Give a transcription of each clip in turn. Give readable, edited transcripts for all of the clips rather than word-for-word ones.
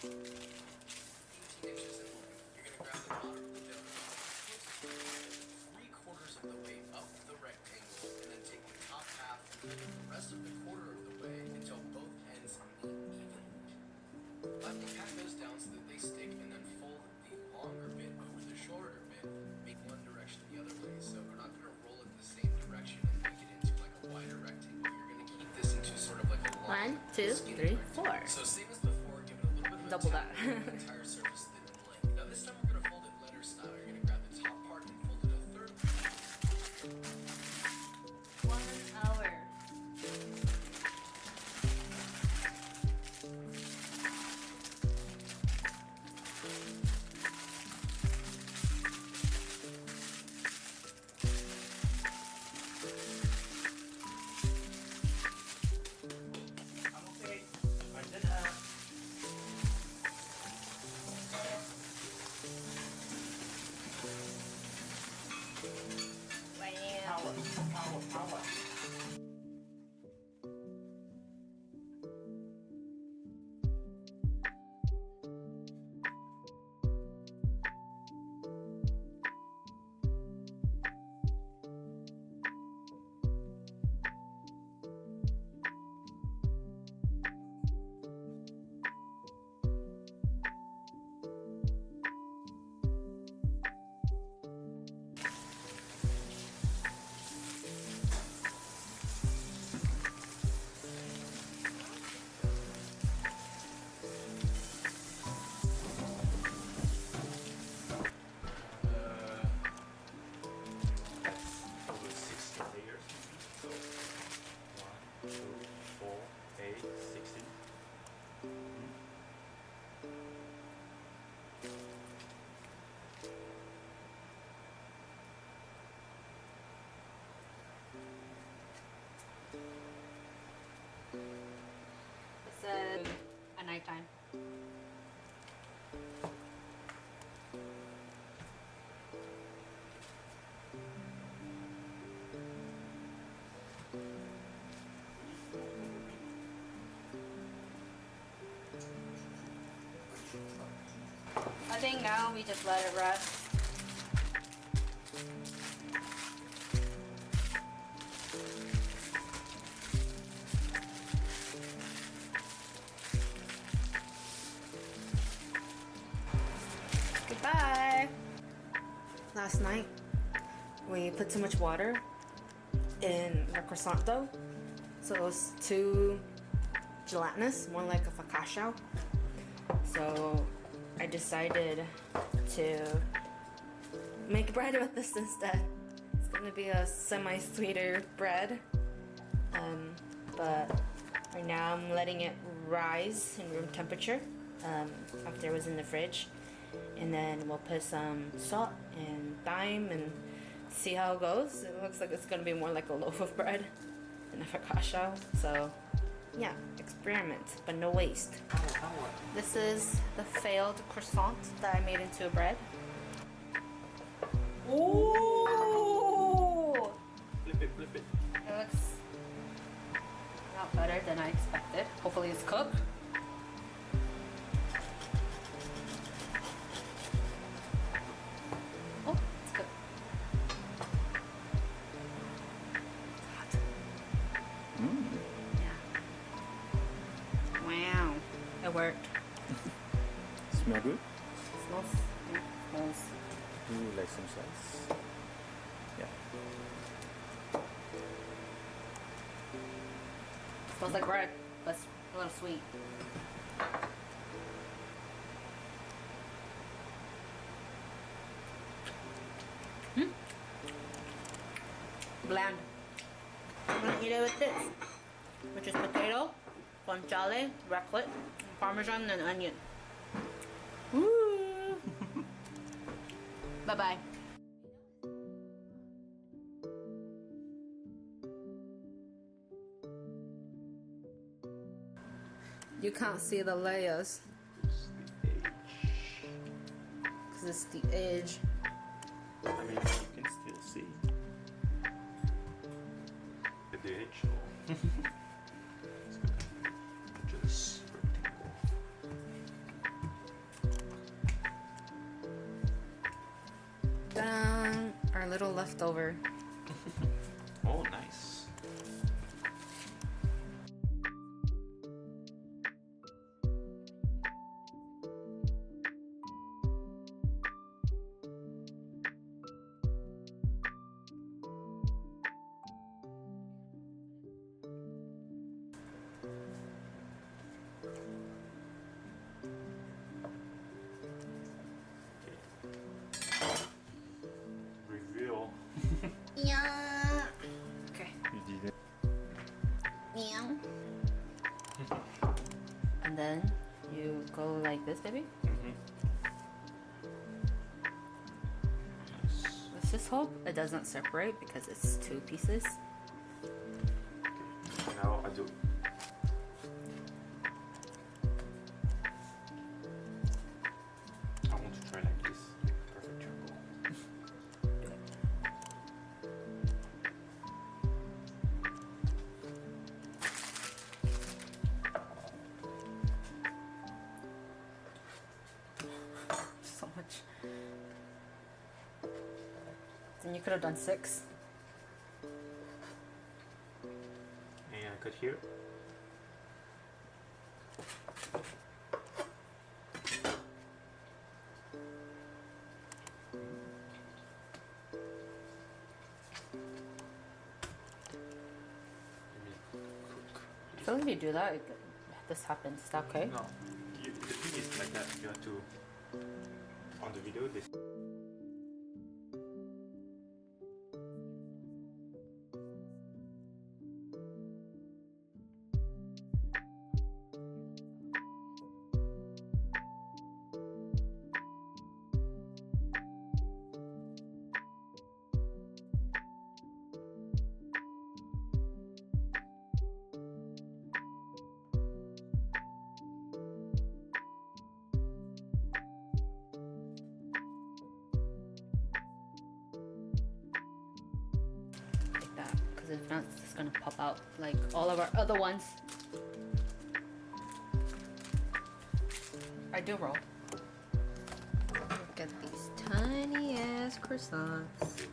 inches in length. You're going to grab the bottom of the donut, 3/4 of the way up the rectangle, and then take the top half and fold the rest of the quarter of the way until both ends meet evenly. Let the pat those down so that they stick, and then fold the longer bit over the shorter bit, make one direction the other way. So we're not going to roll it the same direction and make it into like a wider rectangle. You're going to keep this into sort of like a long, 1, 2, 3, 4. So same as before, give it a little bit of a Double tap, that. the entire surface thin and length. Now this time we're going to fold it letter style. You're going to grab the top part and fold it a third. 1 hour. Power. It's a nighttime. I think now we just let it rest. Goodbye. Last night we put too much water in the croissant dough, so it was too gelatinous, more like a focaccia. So I decided to make bread with this instead. It's gonna be a semi-sweeter bread, but right now I'm letting it rise in room temperature after it was in the fridge, and then we'll put some salt and thyme and see how it goes. It looks like it's gonna be more like a loaf of bread than a focaccia, so yeah, experiment, but no waste. This is the failed croissant that I made into a bread. Ooh! Flip it. It looks a lot better than I expected. Hopefully it's cooked. Oh, it's cooked. It's hot. Yeah. Wow. It worked. Smell good? Smells. Yeah, smells. Ooh, like some slice. Yeah. Smells like bread, but it's a little sweet. Bland. I'm gonna eat it with this, which is potato, guanciale, raclette, parmesan, and onion. Woo! Bye bye. You can't see the layers because it's the edge. I mean, you can still see the edge. It's gonna just rectangle. left over. Oh, nice. Reveal. Yeah. Okay. You did it. Yeah. And then you go like this, baby. Nice. Let's just hope it doesn't separate because it's 2 pieces. Now I do. I want to try like this. Perfect triangle. So much. Then you could have done 6. And I cut here. I feel like if you do that, this happens. Is that okay? No, the thing is like that. You have to on the video. This. Like that. Because if not, it's just gonna pop out like all of our other ones. I do roll. Look at these tiny ass croissants.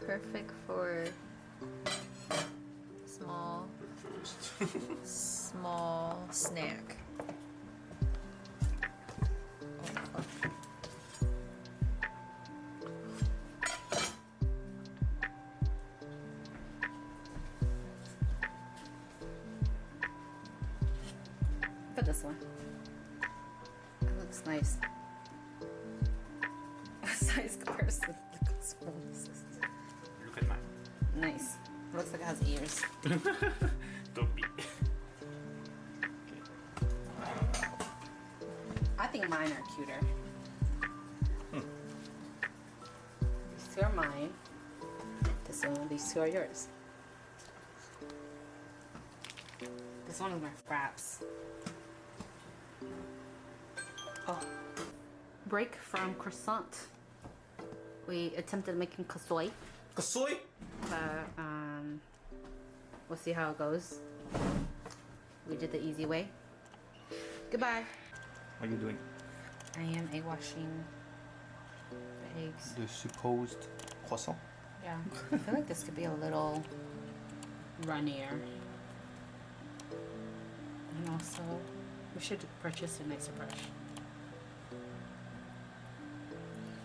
Perfect for small snack. Oh, fuck. Look at this one. It looks nice. Size comparison. Look how small this is. Look at mine. Nice. It looks like it has ears. Don't be. I think mine are cuter. These 2 are mine. These 2 are yours. This one is my fraps. Oh. Break from croissant. We attempted making cassoulet. Kasoy. But we'll see how it goes. We did the easy way. Goodbye. What are you doing? I am washing the eggs. The supposed croissant. Yeah, I feel like this could be a little runnier. And also, we should purchase a nicer brush.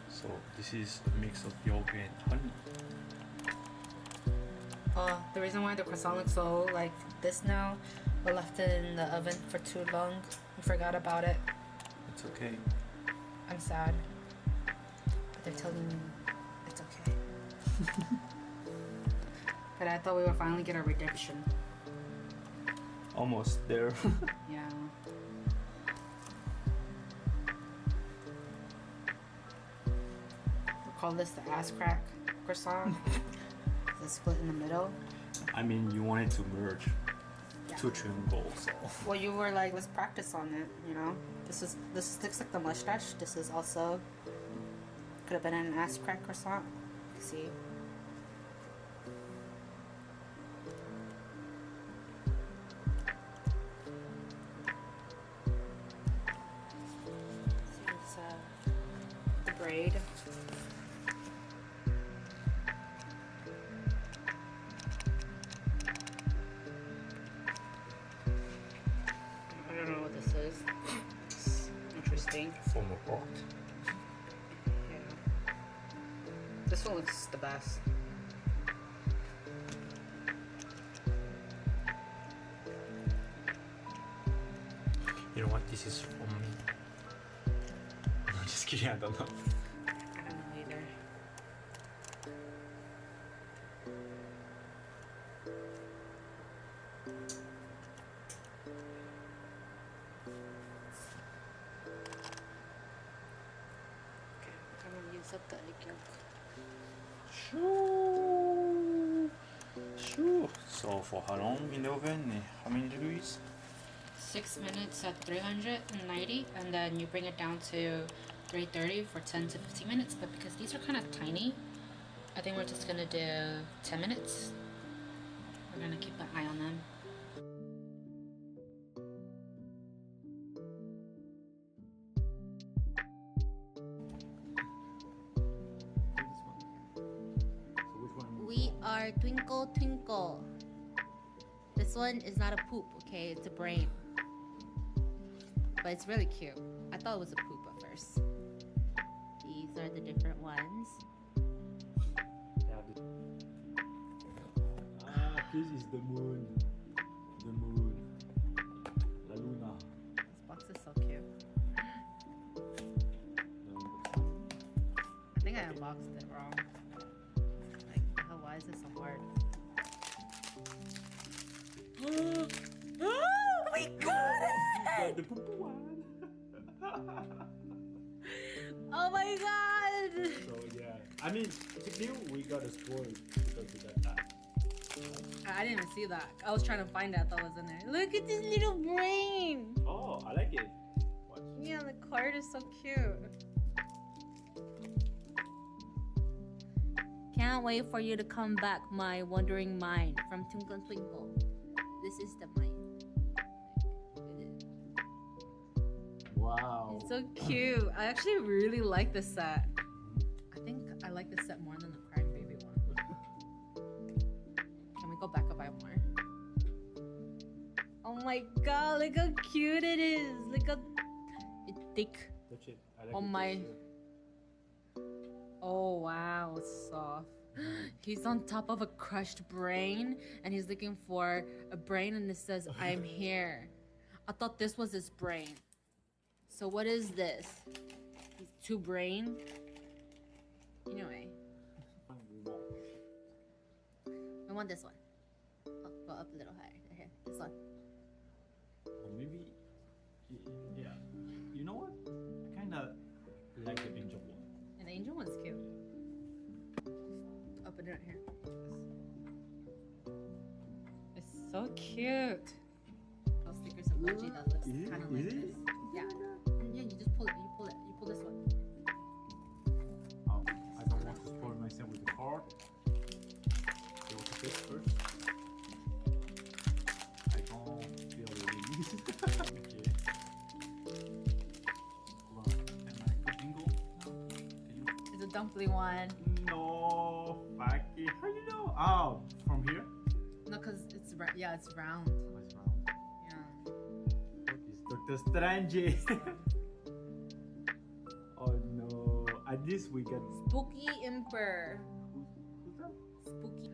So this is a mix of yolk and honey. The reason why the croissant looks so like this now, we left it in the oven for too long. We forgot about it. It's okay. I'm sad. But they're telling me it's okay. But I thought we would finally get our redemption. Almost there. Yeah. We call this the ass crack croissant. It's split in the middle. I mean, you wanted to merge Yeah. 2 triangles. So. Well, you were like, let's practice on it, you know? This looks like the mustache. This is also could have been an ass crack croissant. See? Here's the braid. think. Former pot. Yeah. This one looks the best. You know what? This is from me. I'm just kidding. I don't know. I don't know either. Okay, I'm gonna use up the egg yolk. Sure. So for how long in the oven? How many degrees? 6 minutes at 390, and then you bring it down to 330 for 10 to 15 minutes. But because these are kind of tiny, I think we're just gonna do 10 minutes. We're gonna keep an eye on them. So which one? We are Twinkle Twinkle. This one is not a poop, okay? It's a brain. But it's really cute. I thought it was a poop at first. These are the different ones. This is the moon. The moon. La luna. This box is so cute. I think I unboxed it wrong. Like, why is this so hard? Oh, we got it! The poo one. Oh my god! So yeah, I mean, technically we got a spoil because we got that. I didn't even see that. I was trying to find it. I thought it was in there. Look at this little brain! Oh, I like it. Watch. Yeah, the card is so cute. Can't wait for you to come back, my wandering mind from Twinkle Twinkle. This is the mind. Wow. It's so cute. I actually really like this set. I think I like this set more than the Crying Baby one. Can we go back and buy more? Oh my god, look how cute it is. Look how it's thick. Touch it. I like Oh the my. texture. Oh wow, it's soft. He's on top of a crushed brain and he's looking for a brain and it says, I'm here. I thought this was his brain. So what is this? He's two brain? Anyway. We want this one. Oh, go up a little higher. Here, this one. Or maybe, yeah. You know what? I kind of like the angel one. And the angel one's cute. Open it right here. It's so cute. Those stickers of Mochi that looks Is it? kind of like Is it? this. Yeah. Yeah, you just pull it. You pull it. You pull this one. Oh, I don't want to spoil myself with the card. So what's the first? I don't feel really okay. Hold on. Am I good angle? No. Can you? It's a dumpling one. No. Fucky. How you know? Oh, from here? No, cause it's yeah, it's round. Oh, it's round. Yeah. It's Dr. Strange. Oh no. At least we get. Spooky Emperor. Who's that? Spooky.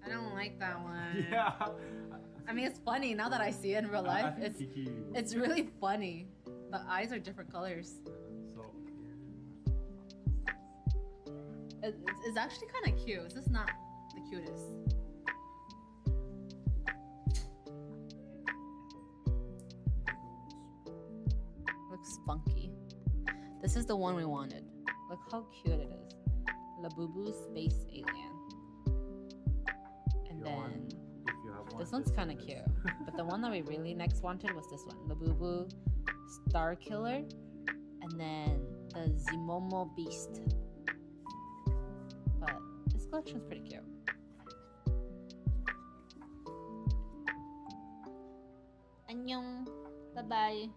I don't like that one. Yeah. I mean, it's funny now that I see it in real I life. think Kiki. It's really funny. The eyes are different colors. So. It's actually kind of cute. It's just not the cutest. Looks spunky. This is the one we wanted. Look how cute it is. Labubu Space Alien. And then If you have one, this one's just kind of send cute. it. But the one that we really next wanted was this one. Labubu Star Killer. And then the Zimomo Beast. But this collection's pretty cute. Annyeong. Bye bye.